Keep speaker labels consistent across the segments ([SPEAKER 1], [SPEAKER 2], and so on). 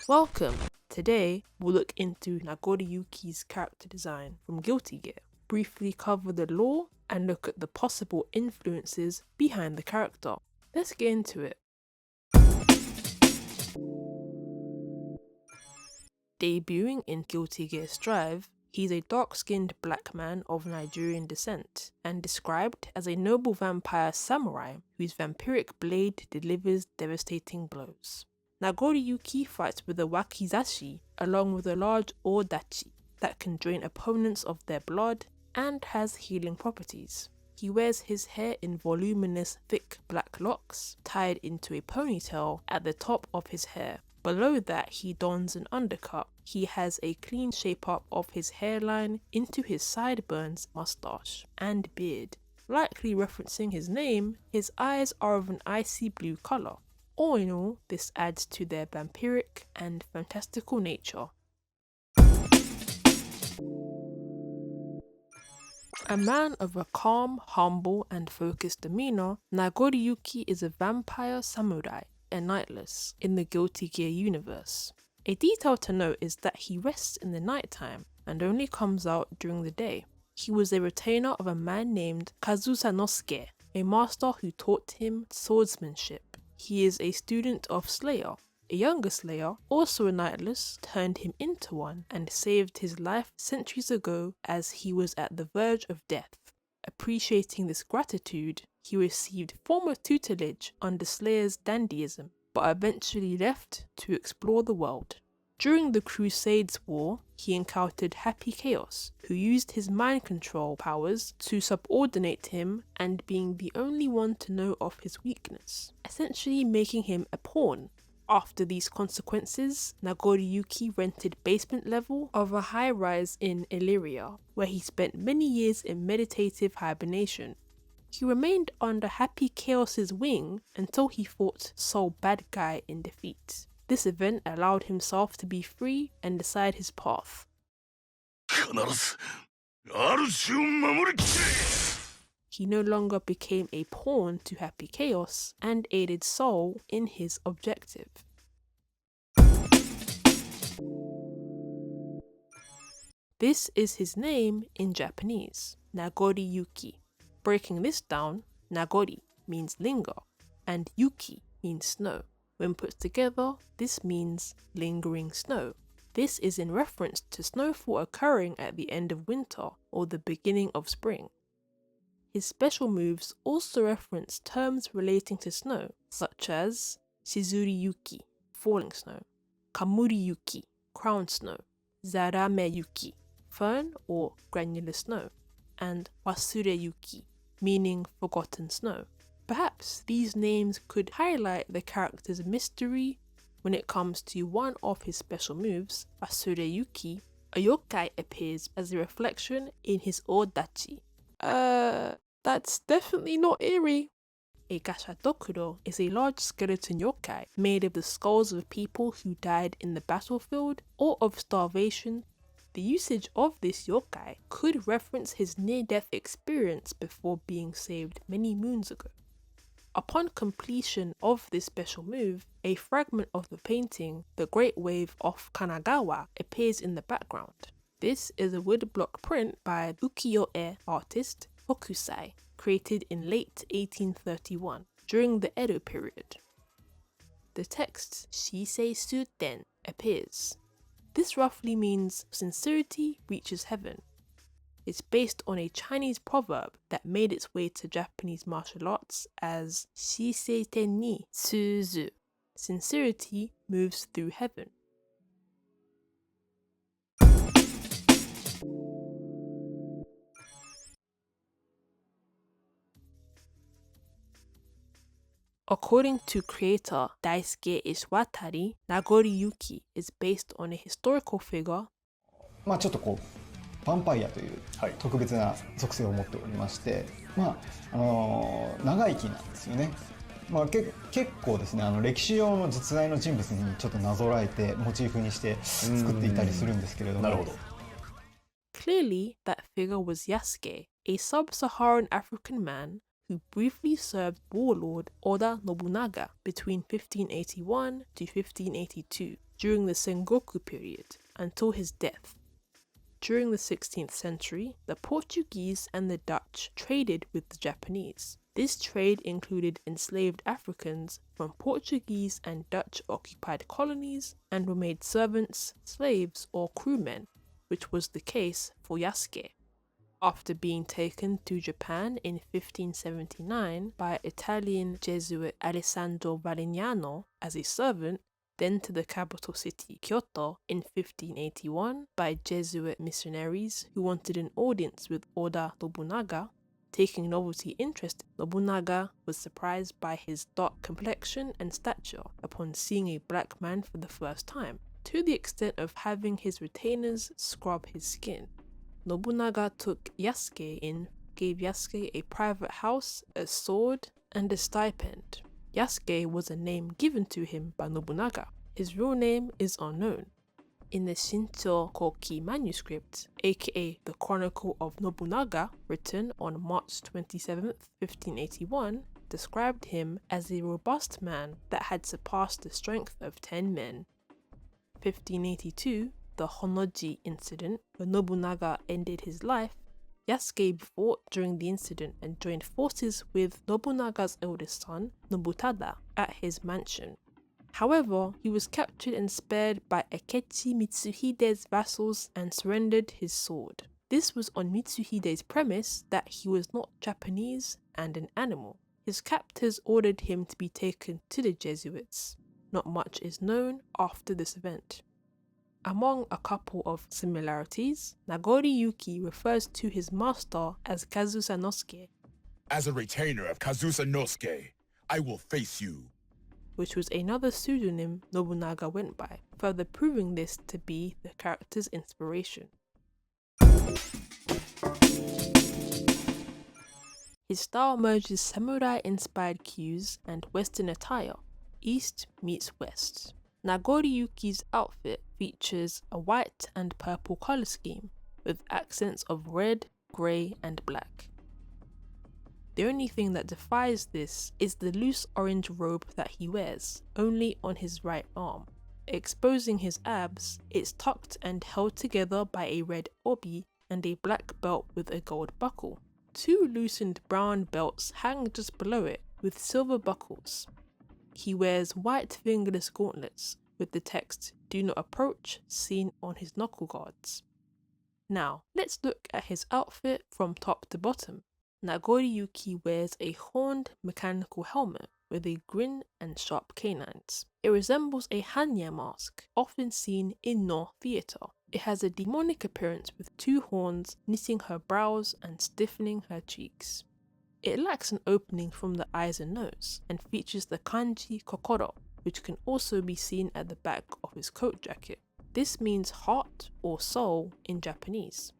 [SPEAKER 1] Welcome! Today, we'll look into Nagoriyuki's character design from Guilty Gear, briefly cover the lore, and look at the possible influences behind the character. Let's get into it. Debuting in Guilty Gear Strive, he's a dark-skinned black man of Nigerian descent, and described as a noble vampire samurai whose vampiric blade delivers devastating blows. Nagoriyuki fights with a wakizashi along with a large odachi that can drain opponents of their blood and has healing properties. He wears his hair in voluminous thick black locks tied into a ponytail at the top of his hair. Below that, he dons an undercut. He has a clean shape up of his hairline into his sideburns, mustache, and beard. Likely referencing his name, his eyes are of an icy blue colour. All in all, this adds to their vampiric and fantastical nature. A man of a calm, humble, and focused demeanour, Nagoriyuki is a vampire samurai and knightless in the Guilty Gear universe. A detail to note is that he rests in the nighttime and only comes out during the day. He was a retainer of a man named Kazusanosuke, a master who taught him swordsmanship. He is a student of Slayer. A younger Slayer, also a knightless, turned him into one and saved his life centuries ago as he was at the verge of death. Appreciating this gratitude, he received former tutelage under Slayer's dandyism, but eventually left to explore the world. During the Crusades War, he encountered Happy Chaos, who used his mind control powers to subordinate him and being the only one to know of his weakness, essentially making him a pawn. After these consequences, Nagoriyuki rented basement level of a high-rise in Illyria, where he spent many years in meditative hibernation. He remained under Happy Chaos's wing until he fought Soul Bad Guy in defeat. This event allowed himself to be free and decide his path. He no longer became a pawn to Happy Chaos and aided Soul in his objective. This is his name in Japanese, Nagoriyuki. Breaking this down, Nagori means linger and Yuki means snow. When put together, this means lingering snow. This is in reference to snowfall occurring at the end of winter or the beginning of spring. His special moves also reference terms relating to snow, such as Shizuriyuki, falling snow, Kamuriyuki, crown snow, Zarameyuki, fern or granular snow, and Wasureyuki, meaning forgotten snow. Perhaps these names could highlight the character's mystery when it comes to one of his special moves, Wasureyuki. A yokai appears as a reflection in his odachi. That's definitely not eerie. A gashadokuro is a large skeleton yokai made of the skulls of people who died in the battlefield or of starvation. The usage of this yokai could reference his near-death experience before being saved many moons ago. Upon completion of this special move, a fragment of the painting, The Great Wave off Kanagawa, appears in the background. This is a woodblock print by ukiyo-e artist Hokusai, created in late 1831, during the Edo period. The text Shisei Suten appears. This roughly means sincerity reaches heaven. It's based on a Chinese proverb that made its way to Japanese martial arts as Shisei ten ni tsuzu. Sincerity moves through heaven. According to creator Daisuke Ishwatari, Nagoriyuki is based on a historical figure.
[SPEAKER 2] ちょっとこうヴァンパイアという特別な属性を持っておりまして、長生きなんですよね。結構ですね、歴史上の実在の人物にちょっとなぞらえてモチーフにして作っていたりするんですけれども。なるほど。
[SPEAKER 1] Clearly, that figure was Yasuke, a sub-Saharan African man who briefly served warlord Oda Nobunaga between 1581 to 1582. during the Sengoku period until his death. During the 16th century, the Portuguese and the Dutch traded with the Japanese. This trade included enslaved Africans from Portuguese and Dutch-occupied colonies and were made servants, slaves, or crewmen, which was the case for Yasuke. After being taken to Japan in 1579 by Italian Jesuit Alessandro Valignano as a servant, then to the capital city Kyoto in 1581 by Jesuit missionaries who wanted an audience with Oda Nobunaga. Taking novelty interest, Nobunaga was surprised by his dark complexion and stature upon seeing a black man for the first time, to the extent of having his retainers scrub his skin. Nobunaga took Yasuke in, gave Yasuke a private house, a sword, and a stipend. Yasuke was a name given to him by Nobunaga. His real name is unknown. In the Shinto Koki manuscript, aka the Chronicle of Nobunaga, written on March 27, 1581, described him as a robust man that had surpassed the strength of 10 men. 1582, the Honnoji incident, where Nobunaga ended his life, Yasuke fought during the incident and joined forces with Nobunaga's eldest son, Nobutada, at his mansion. However, he was captured and spared by Akechi Mitsuhide's vassals and surrendered his sword. This was on Mitsuhide's premise that he was not Japanese and an animal. His captors ordered him to be taken to the Jesuits. Not much is known after this event. Among a couple of similarities, Nagoriyuki refers to his master as Kazusa Nosuke.
[SPEAKER 3] As a retainer of Kazusa Nosuke, I will face you.
[SPEAKER 1] Which was another pseudonym Nobunaga went by, further proving this to be the character's inspiration. His style merges samurai-inspired cues and Western attire. East meets West. Nagoriyuki's outfit features a white and purple colour scheme, with accents of red, grey and black. The only thing that defies this is the loose orange robe that he wears, only on his right arm. Exposing his abs, it's tucked and held together by a red obi and a black belt with a gold buckle. Two loosened brown belts hang just below it, with silver buckles. He wears white fingerless gauntlets, with the text "Do not approach" seen on his knuckle guards. Now, let's look at his outfit from top to bottom. Nagoriyuki wears a horned mechanical helmet with a grin and sharp canines. It resembles a Hanya mask, often seen in Noh theatre. It has a demonic appearance with two horns knitting her brows and stiffening her cheeks. It lacks an opening from the eyes and nose, and features the kanji kokoro, which can also be seen at the back of his coat jacket. This means heart or soul in Japanese.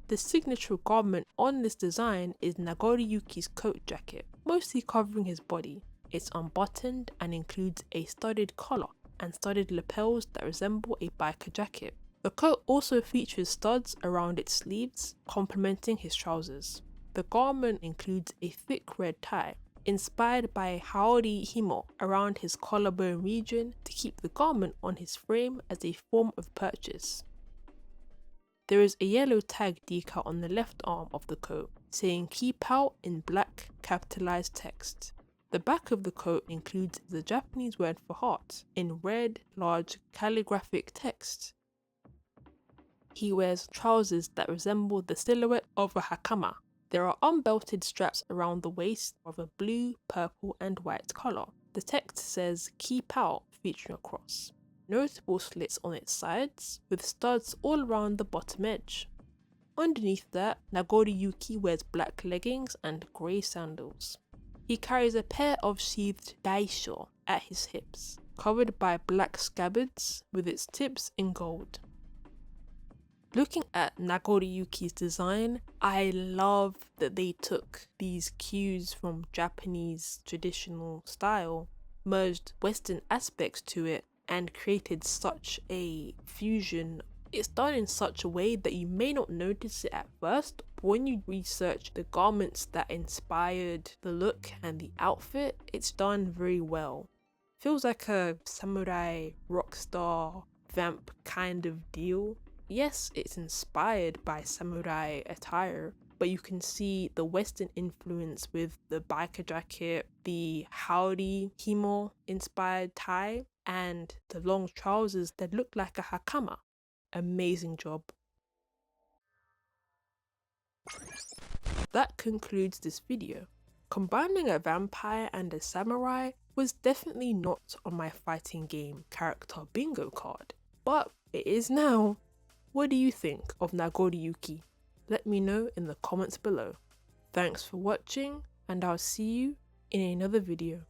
[SPEAKER 1] The signature garment on this design is Nagoriyuki's coat jacket, mostly covering his body. It's unbuttoned and includes a studded collar and studded lapels that resemble a biker jacket. The coat also features studs around its sleeves, complementing his trousers. The garment includes a thick red tie, inspired by a haori himo around his collarbone region to keep the garment on his frame as a form of purchase. There is a yellow tag decal on the left arm of the coat, saying "Keep Out" in black capitalized text. The back of the coat includes the Japanese word for heart in red, large calligraphic text. He wears trousers that resemble the silhouette of a hakama. There are unbelted straps around the waist of a blue, purple and white color. The text says "Keep Out" featuring a cross. Notable slits on its sides, with studs all around the bottom edge. Underneath that, Nagoriyuki wears black leggings and grey sandals. He carries a pair of sheathed daisho at his hips, covered by black scabbards with its tips in gold. Looking at Nagoriyuki's design, I love that they took these cues from Japanese traditional style, merged Western aspects to it, and created such a fusion. It's done in such a way that you may not notice it at first, but when you research the garments that inspired the look and the outfit, it's done very well. Feels like a samurai, rock star, vamp kind of deal. Yes, it's inspired by samurai attire, but you can see the Western influence with the biker jacket, the howdy himo inspired tie, and the long trousers that look like a hakama. Amazing job. That concludes this video. Combining a vampire and a samurai was definitely not on my fighting game character bingo card, but it is now. What do you think of Nagoriyuki? Let me know in the comments below. Thanks for watching, and I'll see you in another video.